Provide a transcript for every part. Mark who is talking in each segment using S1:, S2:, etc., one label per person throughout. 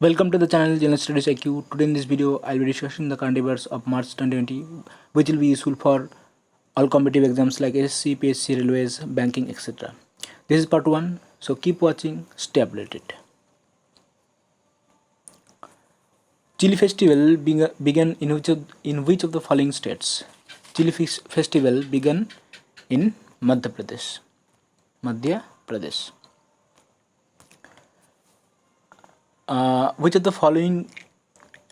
S1: Welcome to the channel General Studies IQ. Today in this video, I'll be discussing the current affairs of March 2020, which will be useful for all competitive exams like SSC, PSC, Railways, Banking, etc. This is part 1, so keep watching, stay updated. Chilli Festival began in which of the following states? Chilli Festival began in Madhya Pradesh. Madhya Pradesh. Which of the following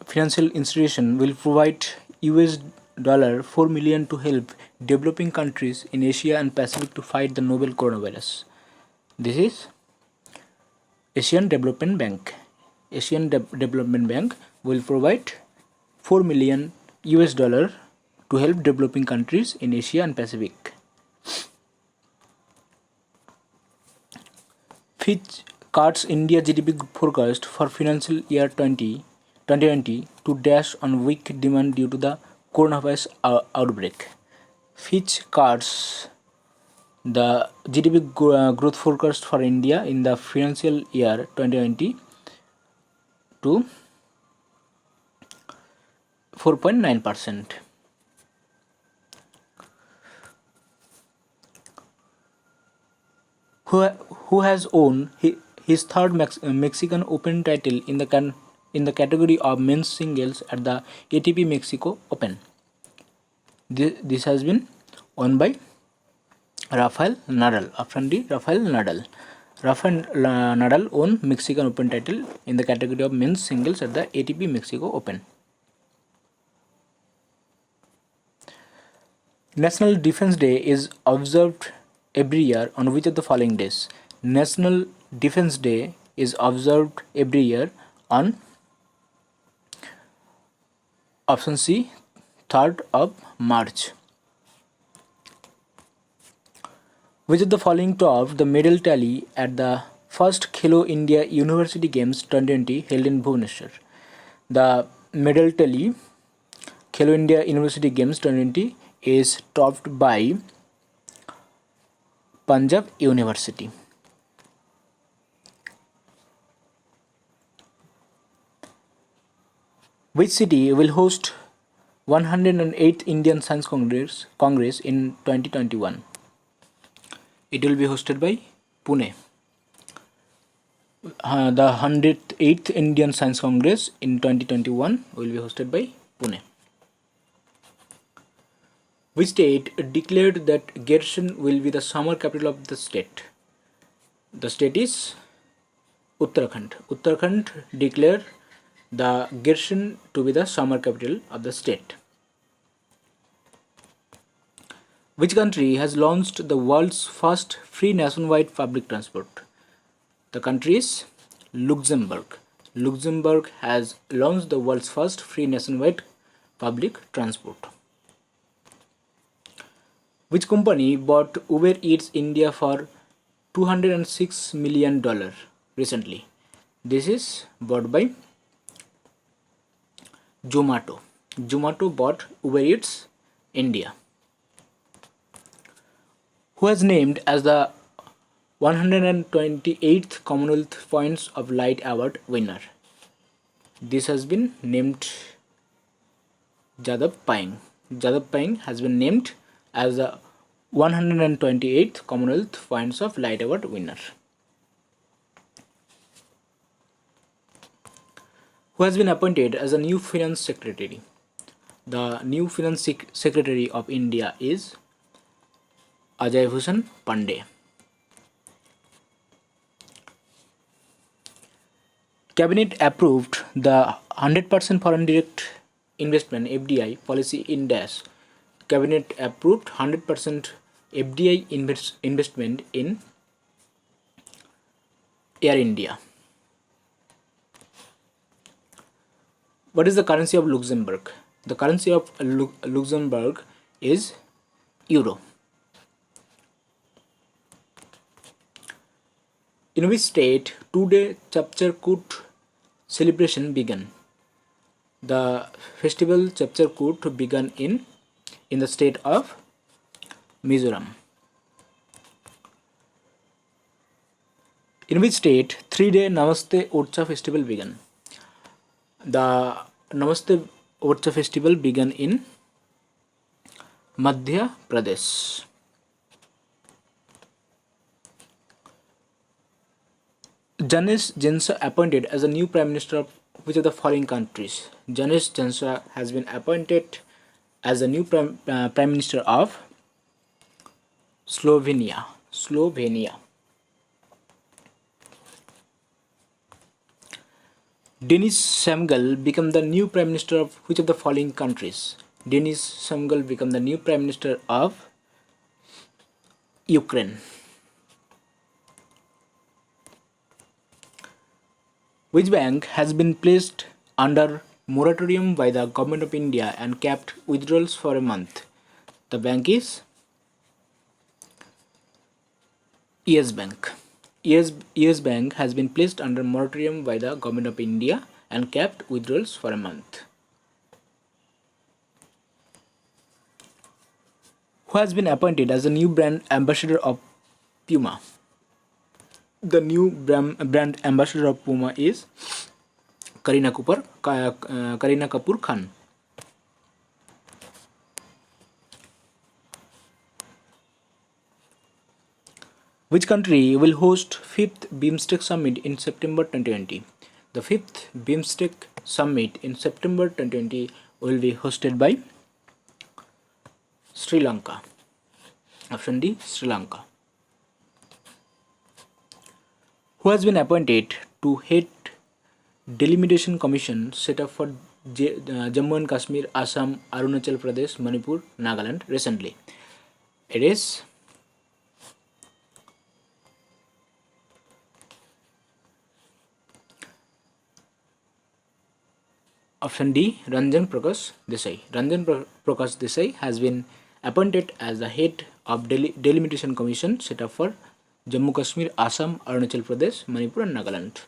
S1: financial institution will provide $4 million to help developing countries in Asia and Pacific to fight the novel coronavirus? This is Asian Development Bank. Asian Development Bank will provide $4 million to help developing countries in Asia and Pacific. Fitch cuts India GDP forecast for financial year 2020 to dash on weak demand due to the coronavirus outbreak. Fitch cuts the GDP growth forecast for India in the financial year 2020 to 4.9%. Who has won his third Mexican Open title in the category of men's singles at the ATP Mexico Open? This has been won by Rafael Nadal. Option D, Rafael Nadal. Rafael Nadal won Mexican Open title in the category of men's singles at the ATP Mexico Open. National Defense Day is observed every year on which of the following days? National Defense Day is observed every year on option C, 3rd of March. Which of the following topped the medal tally at the first Khelo India University Games 2020 held in Bhubaneswar? The medal tally Khelo India University Games 2020 is topped by Punjab University. Which city will host 108th Indian Science Congress in 2021? It will be hosted by Pune. The 108th Indian Science Congress in 2021 will be hosted by Pune. Which state declared that Gairsain will be the summer capital of the state? The state is Uttarakhand. Uttarakhand declared the Gairsain to be the summer capital of the state. Which country has launched the world's first free nationwide public transport? The country is Luxembourg. Luxembourg has launched the world's first free nationwide public transport. Which company bought Uber Eats India for $206 million recently? This is bought by Zomato. Zomato bought Uber Eats India. Who has named as the 128th Commonwealth Points of Light Award winner? This has been named Jadab Payeng. Jadab Payeng has been named as the 128th Commonwealth Points of Light Award winner. Who has been appointed as a new Finance Secretary? The new Finance Secretary of India is Ajay Bhushan Pandey. Cabinet approved the 100% foreign direct investment FDI policy in dash. Cabinet approved 100% FDI investment in Air India. What is the currency of Luxembourg? The currency of Luxembourg is Euro. In which state two-day Chapchar Kut celebration began? The festival Chapchar Kut began in the state of Mizoram. In which state 3-day Namaste Orcha festival began? The Namaste Orcha festival began in Madhya Pradesh. Janesh Jansa appointed as the new Prime Minister of which of the following countries? Janesh Jansa has been appointed as the new Prime Minister of Slovenia. Denis Samgal became the new Prime Minister of which of the following countries? Denis Samgal became the new Prime Minister of Ukraine. Which bank has been placed under moratorium by the Government of India and capped withdrawals for a month? The bank is Yes Bank. Yes Bank has been placed under moratorium by the Government of India and capped withdrawals for a month. Who has been appointed as the new brand ambassador of Puma? The new brand ambassador of Puma is Kareena Kapoor Khan. Which country will host 5th BIMSTEC Summit in September 2020? The 5th BIMSTEC Summit in September 2020 will be hosted by Sri Lanka. Option D, Sri Lanka. Who has been appointed to head Delimitation Commission set up for Jammu and Kashmir, Assam, Arunachal Pradesh, Manipur, Nagaland recently? It is option D, Ranjan Prakash Desai. Ranjan Prakash Desai has been appointed as the head of Delimitation Commission set up for Jammu Kashmir, Assam, Arunachal Pradesh, Manipur and Nagaland.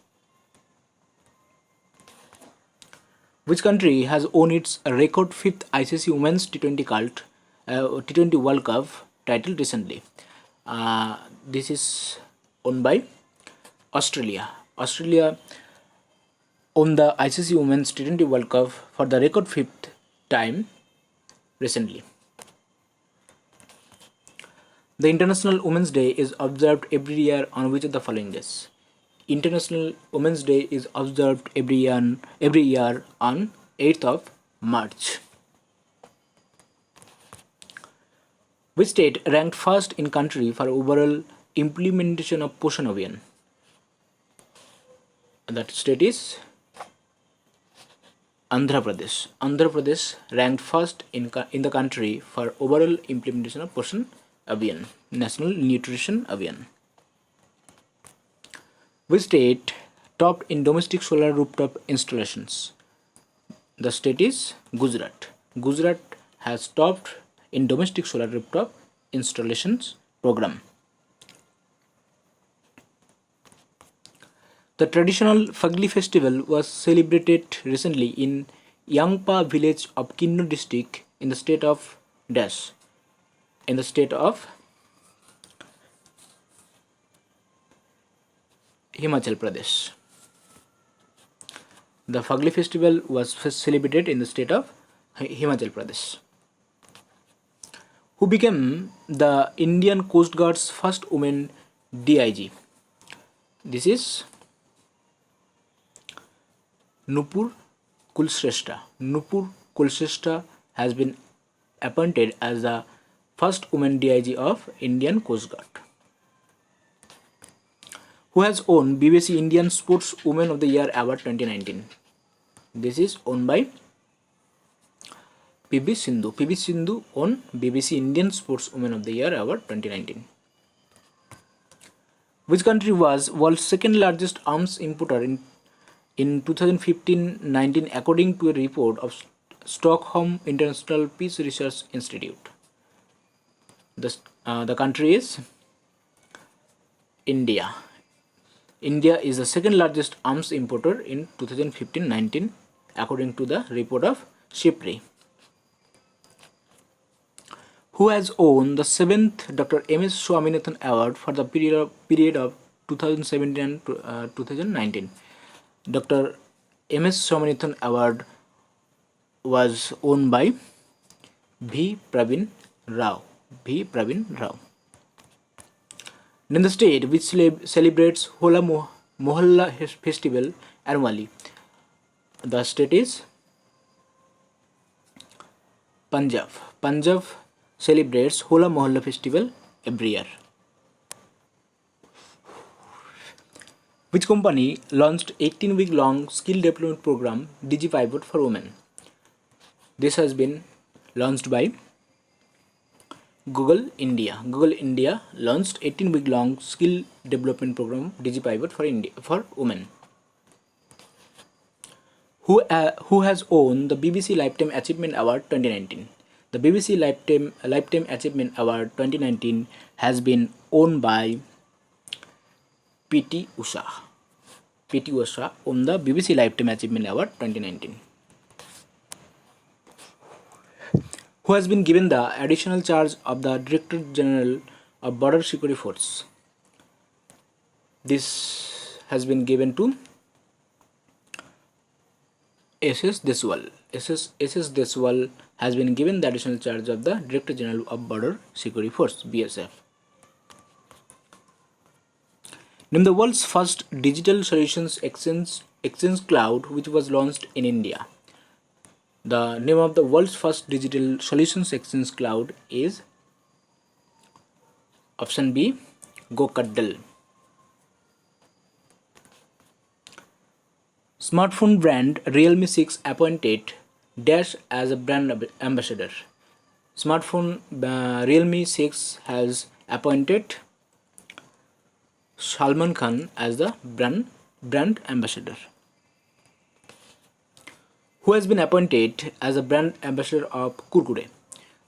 S1: Which country has won its record 5th ICC Women's T20 World Cup title recently? This is owned by Australia. Australia won the ICC Women's T20 World Cup for the record 5th time recently. The International Women's Day is observed every year on which of the following days? International Women's Day is observed every year on 8th of March. Which state ranked first in country for overall implementation of Poshan Abhiyan? That state is Andhra Pradesh. Andhra Pradesh ranked first in the country for overall implementation of Poshan Abhiyan, National Nutrition Abhiyan. Which state topped in domestic solar rooftop installations? The state is Gujarat. Gujarat has topped in domestic solar rooftop installations program. The traditional Fagli festival was celebrated recently in Yangpa village of Kinnoor district in the state of Dash. In the state of Himachal Pradesh. The Fagli festival was first celebrated in the state of Himachal Pradesh. Who became the Indian Coast Guard's first woman DIG? This is Nupur Kulshrestha. Nupur Kulshrestha has been appointed as the first woman DIG of Indian Coast Guard. Who has won BBC Indian Sports Woman of the Year Award 2019? This is owned by PV Sindhu. PV Sindhu won BBC Indian Sports Woman of the Year Award 2019. Which country was world's second largest arms importer in 2015-19 according to a report of Stockholm International Peace Research Institute? The country is India. India is the second largest arms importer in 2015-19 according to the report of SHIPRI. Who has won the 7th Dr MS Swaminathan Award for the period of 2017 and 2019? Dr MS Swaminathan Award was won by V. Pravin Rao. V. Pravin Rao. In the state which celebrates Hola Mohalla Festival annually, the state is Punjab. Punjab celebrates Hola Mohalla Festival every year. Which company launched 18-week long skill development program DigiPivot for women? This has been launched by Google India. Google India launched 18-week long skill development program DigiPivot for women. Who has won the BBC Lifetime Achievement Award 2019? The BBC Lifetime Achievement Award 2019 has been won by PT Usha. PT Usha won the BBC Lifetime Achievement Award 2019. Who has been given the additional charge of the Director General of Border Security Force? This has been given to SS Deswal. SS Deswal has been given the additional charge of the Director General of Border Security Force, BSF. Name the world's first digital solutions exchange cloud which was launched in India. The name of the world's first digital solutions exchange cloud is option B, GoCuddle. Smartphone brand Realme 6 appointed Dash as a brand ambassador. Smartphone Realme 6 has appointed Salman Khan as the brand ambassador. Who has been appointed as a brand ambassador of Kurkure?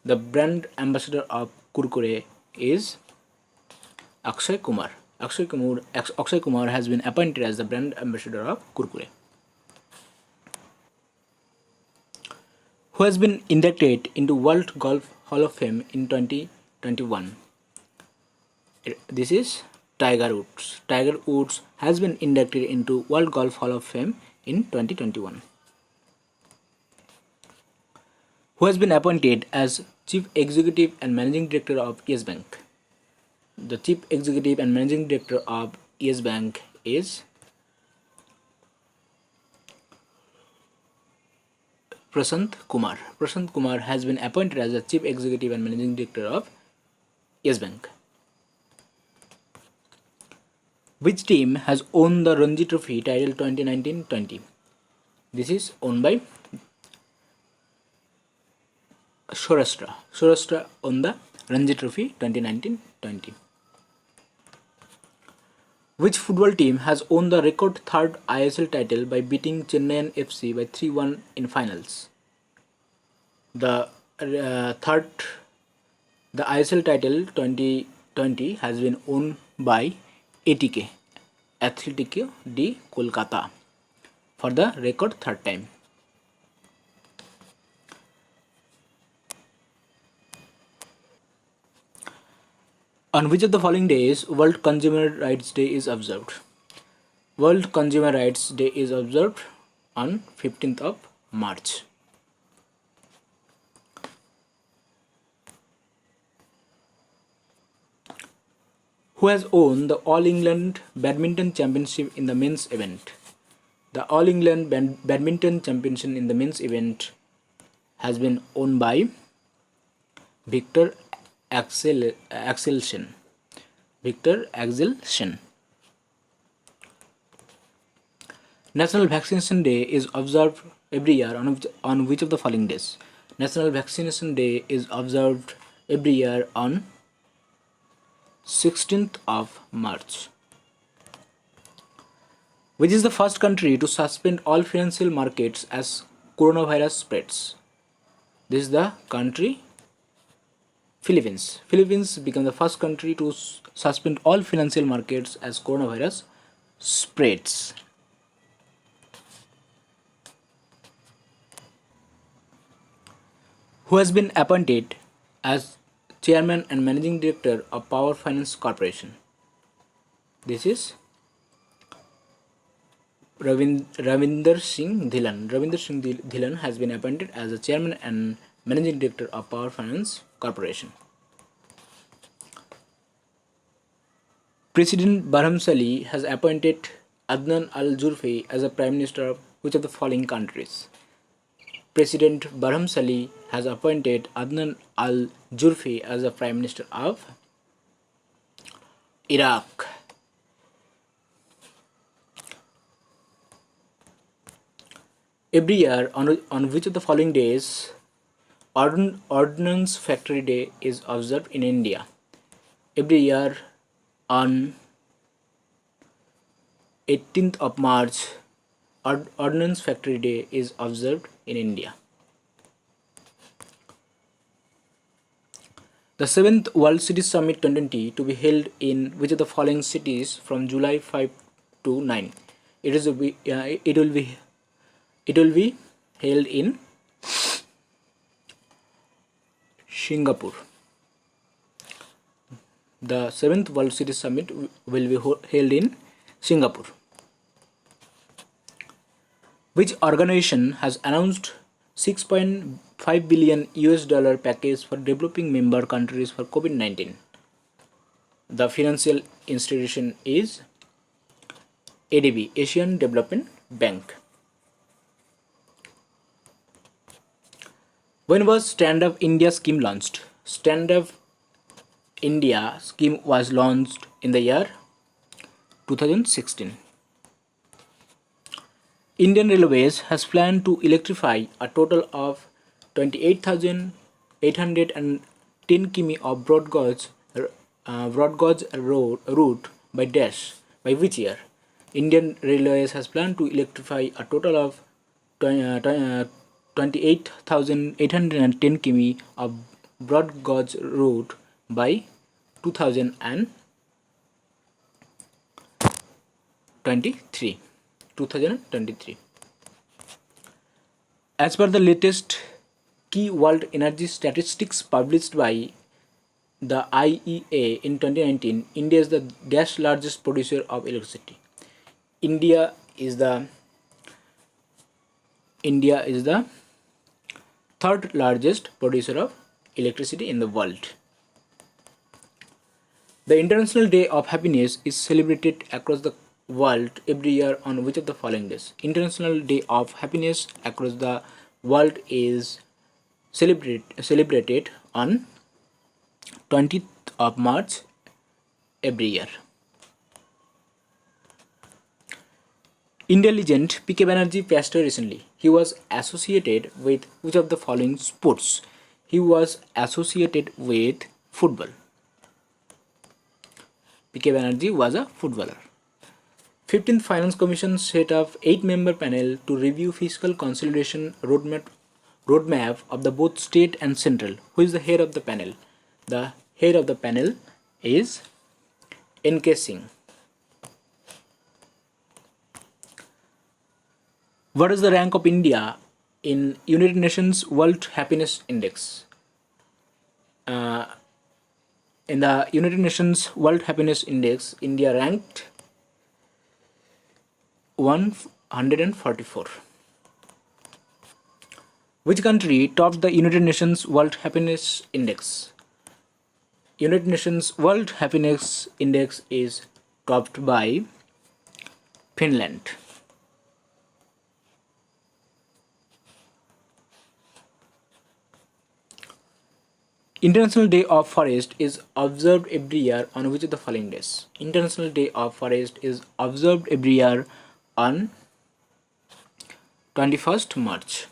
S1: The brand ambassador of Kurkure is Akshay Kumar. Akshay Kumar has been appointed as the brand ambassador of Kurkure. Who has been inducted into World Golf Hall of Fame in 2021? This is Tiger Woods. Tiger Woods has been inducted into World Golf Hall of Fame in 2021. Who has been appointed as Chief Executive and Managing Director of Yes Bank? The Chief Executive and Managing Director of Yes Bank is Prashant Kumar. Prashant Kumar has been appointed as the Chief Executive and Managing Director of Yes Bank. Which team has won the Ranji Trophy title 2019-20? This is owned by Saurashtra. Saurashtra won the Ranji Trophy 2019-20. Which football team has won the record third ISL title by beating Chennaiyin FC by 3-1 in finals? The ISL title 2020 has been won by ATK, Atletico de Kolkata, for the record third time. On which of the following days World Consumer Rights Day is observed? World Consumer Rights Day is observed on 15th of March. Who has won the All England Badminton Championship in the men's event? The All England Badminton Championship in the men's event has been won by Victor Axelsen. Victor Axelsen. National Vaccination Day is observed every year on which of the following days? National Vaccination Day is observed every year on 16th of March. Which is the first country to suspend all financial markets as coronavirus spreads? This is the country Philippines. Philippines became the first country to suspend all financial markets as coronavirus spreads. Who has been appointed as Chairman and Managing Director of Power Finance Corporation? This is Ravinder Singh Dhillon. Ravinder Singh Dhillon has been appointed as the chairman and managing director of Power Finance Corporation. President Barham Salih has appointed Adnan al-Zurfi as the Prime Minister of which of the following countries? President Barham Salih has appointed Adnan al-Zurfi as the Prime Minister of Iraq. Every year, on which of the following days Ordnance Factory Day is observed in India? Every year on 18th of March, Ordnance Factory Day is observed in India. The 7th World Cities Summit 2020 to be held in which of the following cities from July 5 to 9? It will be held in Singapore. The 7th World Cities Summit will be held in Singapore. Which organization has announced $6.5 billion package for developing member countries for COVID-19? The financial institution is ADB, Asian Development Bank. When was Stand Up India scheme launched? Stand Up India scheme was launched in the year 2016. Indian Railways has planned to electrify a total of 28,810 km of broad gauge route by which year? Indian Railways has planned to electrify a total of 28,810 km of broad gauge route by 2023. As per the latest key world energy statistics published by the IEA in 2019, India is the dash largest producer of electricity. India is the third largest producer of electricity in the world. The International Day of Happiness is celebrated across the world every year on which of the following days? International Day of Happiness across the world is celebrated on 20th of March every year. India legend P.K. Banerjee passed away recently. He was associated with which of the following sports? He was associated with football. P.K. Banerjee was a footballer. 15th Finance Commission set up 8-member panel to review fiscal consolidation roadmap of the both state and central. Who is the head of the panel? The head of the panel is N.K. Singh. What is the rank of India in United Nations World Happiness Index? In the United Nations World Happiness Index, India ranked 144. Which country topped the United Nations World Happiness Index? United Nations World Happiness Index is topped by Finland. International Day of Forest is observed every year on which of the following days? International Day of Forest is observed every year on 21st March.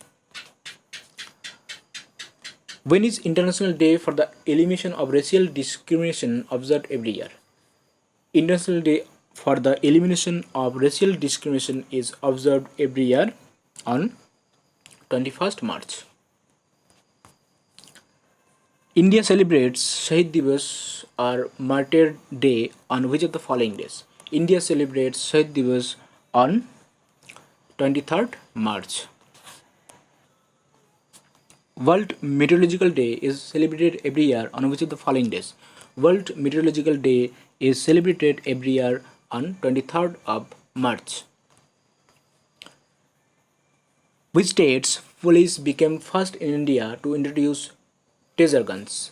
S1: When is International Day for the Elimination of Racial Discrimination observed every year? International Day for the Elimination of Racial Discrimination is observed every year on 21st March. India celebrates Shahid Divas or Martyr Day on which of the following days? India celebrates Shahid Divas on 23rd March. World Meteorological Day is celebrated every year on which of the following days? World Meteorological Day is celebrated every year on 23rd of March. Which state's police became first in India to introduce taser guns?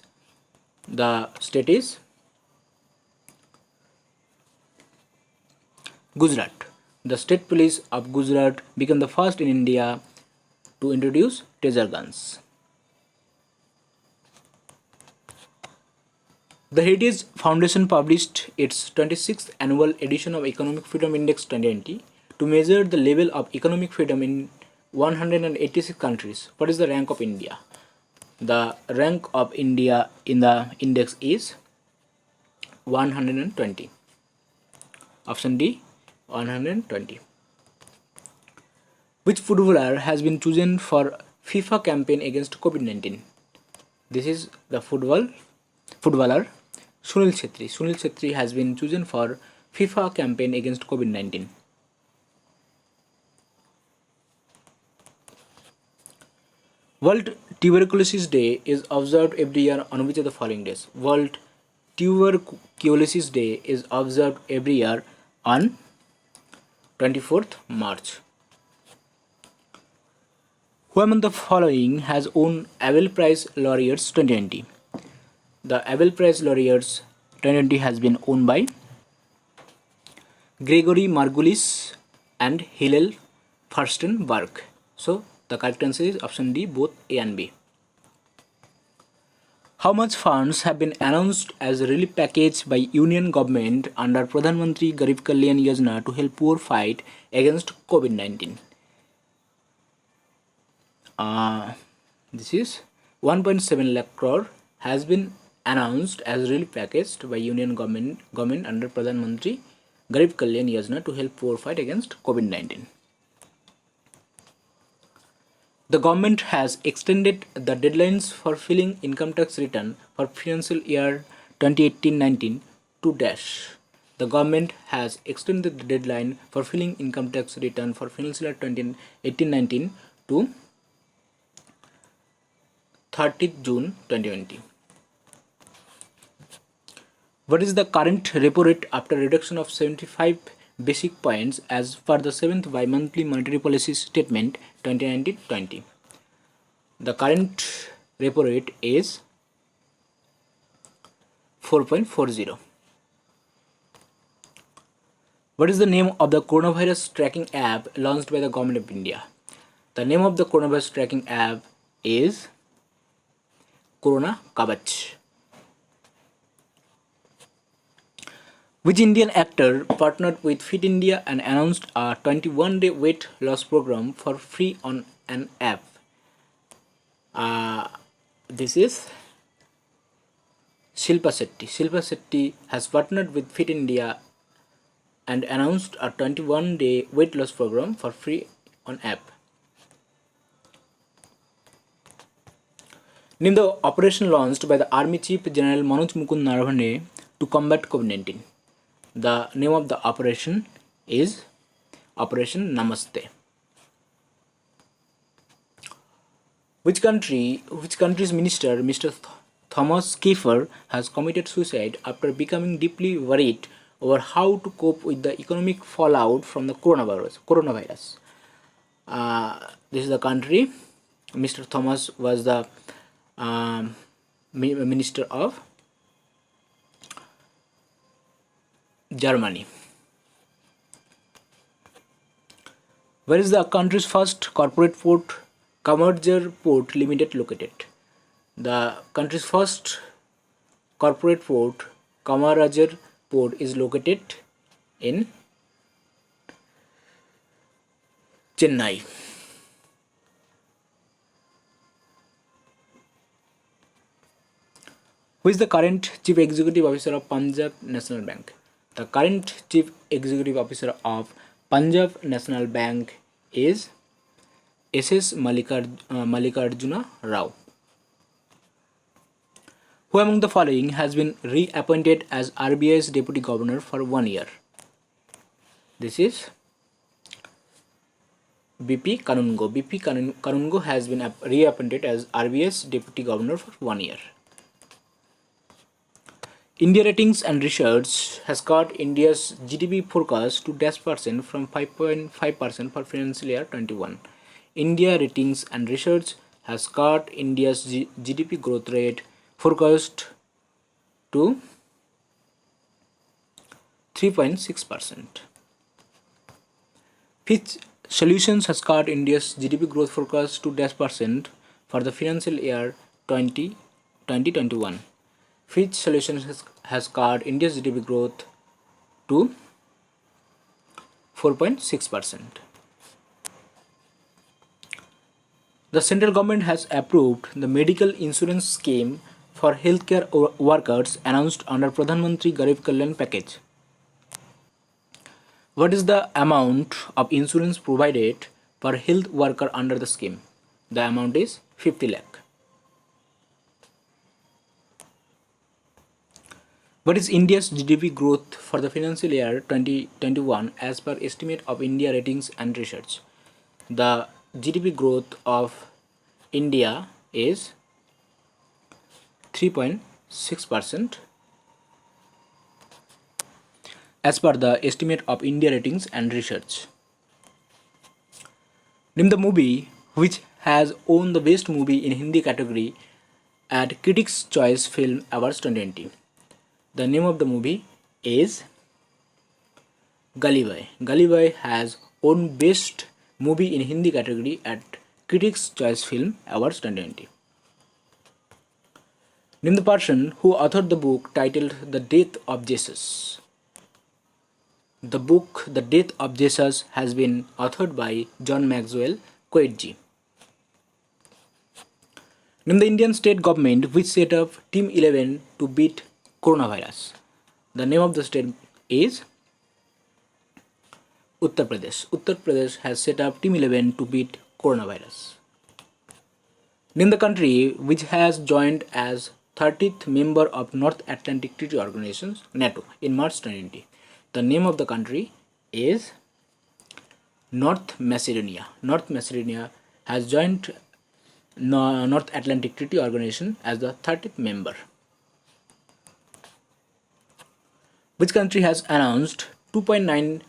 S1: The state is Gujarat. The state police of Gujarat became the first in India to introduce taser guns. The Heritage Foundation published its 26th annual edition of Economic Freedom Index 2020 to measure the level of economic freedom in 186 countries. What is the rank of India? The rank of India in the index is 120. Option D, 120. Which footballer has been chosen for FIFA campaign against COVID-19? This is the footballer Sunil Chhetri. Sunil Chhetri has been chosen for FIFA campaign against COVID-19. World Tuberculosis Day is observed every year on which of the following days? World Tuberculosis Day is observed every year on 24th March. Who among the following has won Abel Prize Laureates 2020? The Abel Prize Laureates 2020 has been won by Gregory Margulis and Hillel Furstenberg. So the correct answer is option D, both A and B. How much funds have been announced as a relief package by Union government under Pradhan Mantri Garib Kalyan Yojana to help poor fight against COVID-19? This is 1.7 lakh crore has been announced as relief package by Union government under Pradhan Mantri Garib Kalyan Yojana to help poor fight against COVID-19. The government has extended the deadlines for filing income tax return for financial year 2018-19 to dash. The government has extended the deadline for filing income tax return for financial year 2018-19 to 30th June 2020. What is the current repo rate after reduction of 75 basic points as per the 7th bi-monthly monetary policy statement 2019-20? The current repo rate is 4.40. What is the name of the coronavirus tracking app launched by the Government of India? The name of the coronavirus tracking app is Corona Kavach. Which Indian actor partnered with Fit India and announced a 21-day weight loss program for free on an app? This is Shilpa Shetty. Shilpa Shetty has partnered with Fit India and announced a 21-day weight loss program for free on app. Name the operation launched by the Army Chief General Manoj Mukund Naravane to combat COVID-19. The name of the operation is Operation Namaste. Which country's minister, Mr. Thomas Kiefer, has committed suicide after becoming deeply worried over how to cope with the economic fallout from the coronavirus. This is the country. Mr. Thomas was the Minister of Germany. Where is the country's first corporate port, Kamarajar Port Ltd, located? The country's first corporate port, Kamarajar Port, is located in Chennai. Who is the current Chief Executive Officer of Punjab National Bank? The current Chief Executive Officer of Punjab National Bank is S.S. Mallikarjuna Rao. Who among the following has been reappointed as RBI's Deputy Governor for 1 year? This is BP Kanungo. BP Kanungo has been reappointed as RBI's Deputy Governor for 1 year. India Ratings and Research has cut India's GDP forecast to -% from 5.5% for financial year 21. India Ratings and Research has cut India's GDP growth rate forecast to 3.6%. Fitch Solutions has cut India's GDP growth forecast to -% for the financial year 2021. Fitch Solutions has cut India's GDP growth to 4.6%. The central government has approved the medical insurance scheme for healthcare workers announced under Pradhan Mantri Garib Kalyan package. What is the amount of insurance provided per health worker under the scheme? The amount is 50 lakh. What is India's GDP growth for the financial year 2021 as per estimate of India Ratings and Research? The GDP growth of India is 3.6% as per the estimate of India Ratings and Research. Name the movie which has won the best movie in Hindi category at Critics' Choice Film Awards 2020. The name of the movie is Gully Boy. Gully Boy has won best movie in Hindi category at Critics' Choice Film Awards 2020. Name the person who authored the book titled The Death of Jesus. The book The Death of Jesus has been authored by John Maxwell Coetzee. Name the Indian state government which set up Team 11 to beat coronavirus. The name of the state is Uttar Pradesh. Uttar Pradesh has set up Team 11 to beat coronavirus. Name the country which has joined as 30th member of North Atlantic Treaty Organization NATO in March 2020. The name of the country is North Macedonia. North Macedonia has joined North Atlantic Treaty Organization as the 30th member. Which country has announced 2.9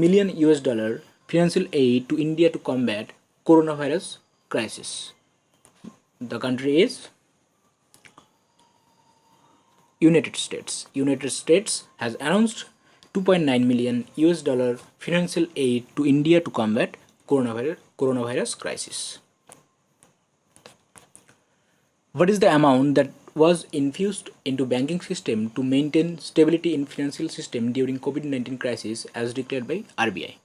S1: million US dollar financial aid to India to combat coronavirus crisis? The country is United States. United States has announced 2.9 million US dollar financial aid to India to combat coronavirus crisis. What is the amount that was infused into banking system to maintain stability in financial system during COVID-19 crisis as declared by RBI?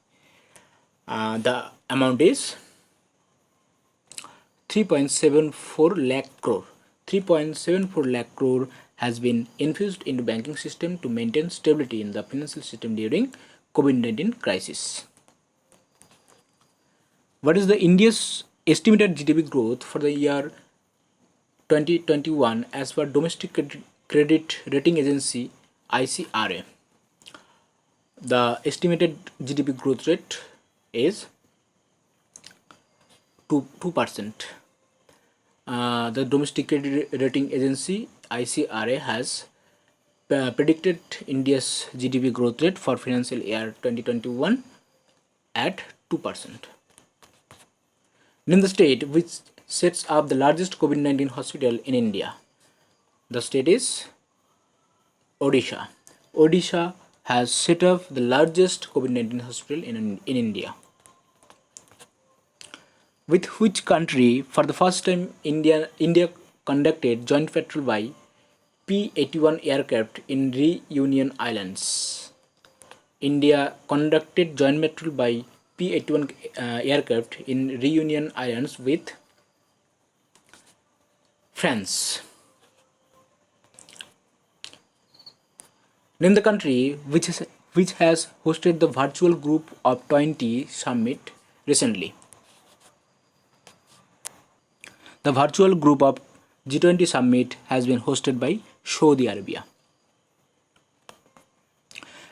S1: The amount is 3.74 lakh crore. 3.74 lakh crore has been infused into banking system to maintain stability in the financial system during COVID-19 crisis. What is the India's estimated GDP growth for the year 2021 as per domestic credit rating agency ICRA? The estimated GDP growth rate is 2%. The domestic credit rating agency ICRA has predicted India's GDP growth rate for financial year 2021 at 2%. Name the state which sets up the largest COVID-19 hospital in India. The state is Odisha. Odisha has set up the largest COVID-19 hospital in India. With which country for the first time India conducted joint patrol by P-81 aircraft in Reunion Islands? India conducted joint patrol by P-81 aircraft in Reunion Islands with France. Name the country which has hosted the virtual group of 20 summit recently. The virtual group of G20 summit has been hosted by Saudi Arabia.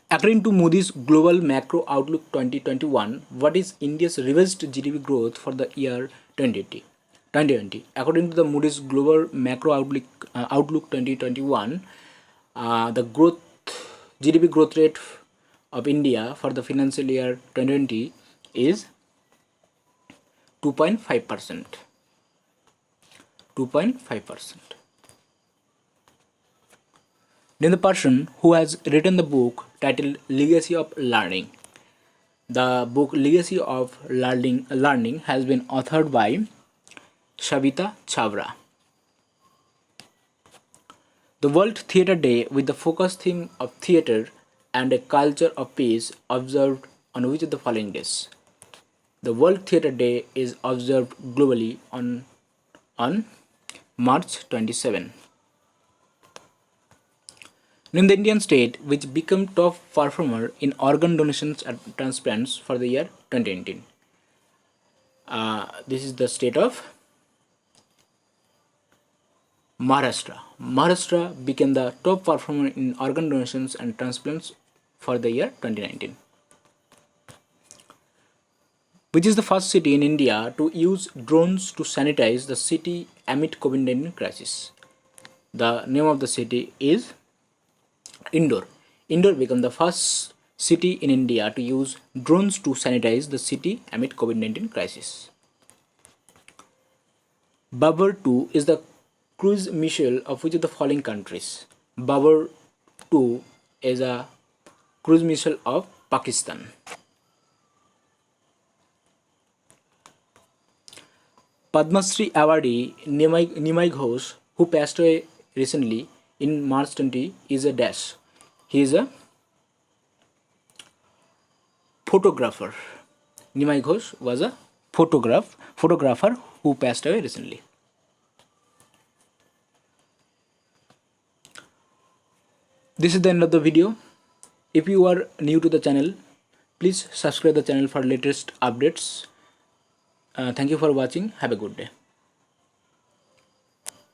S1: According to Moody's Global Macro Outlook 2021, what is India's revised GDP growth for the year 2020? According to the Moody's Global Macro Outlook 2021, the GDP growth rate of India for the financial year 2020 is 2.5%. 2.5%. Then the person who has written the book titled Legacy of Learning. The book Legacy of Learning has been authored by Savita Chavra. The World Theatre Day, with the focus theme of theatre and a culture of peace, observed on which of the following days? The World Theatre Day is observed globally on March 27. In the Indian state, which became top performer in organ donations and transplants for the year 2019. This is the state of Maharashtra. Maharashtra became the top performer in organ donations and transplants for the year 2019. Which is the first city in India to use drones to sanitize the city amid COVID-19 crisis? The name of the city is Indore. Indore became the first city in India to use drones to sanitize the city amid COVID-19 crisis. Babur 2 is the cruise missile of which of the following countries? Babur 2 is a cruise missile of Pakistan. Padma Shri awardee Nimai Ghosh, who passed away recently in March 20, is a dash. He is a photographer. Nimai Ghosh was a photographer who passed away recently. This is the end of the video. If you are new to the channel, please subscribe the channel for latest updates. Thank you for watching. Have a good day.